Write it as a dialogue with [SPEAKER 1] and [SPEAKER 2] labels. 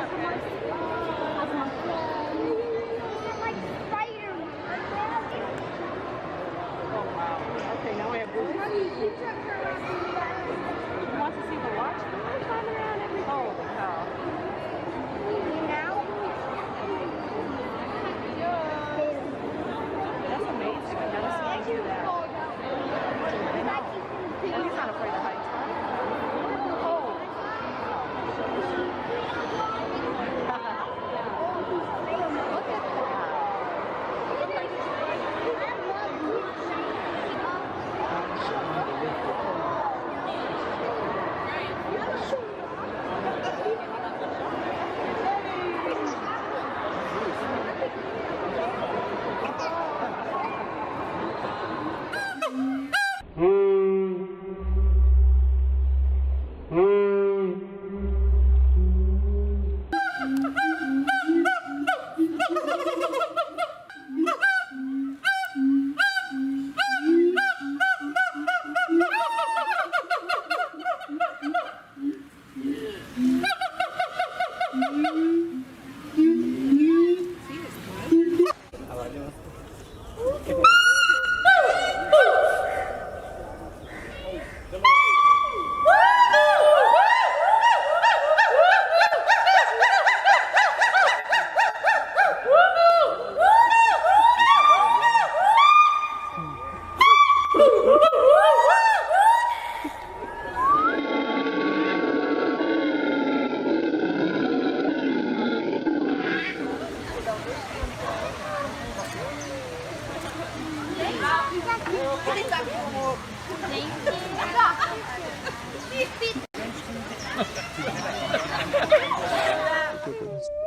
[SPEAKER 1] Okay, now we have Bruce. You want to see the watch? Climbing around every hole. That's amazing. I've never seen you do that. And he's not afraid of heights, right? Oh. Look at
[SPEAKER 2] Thank you.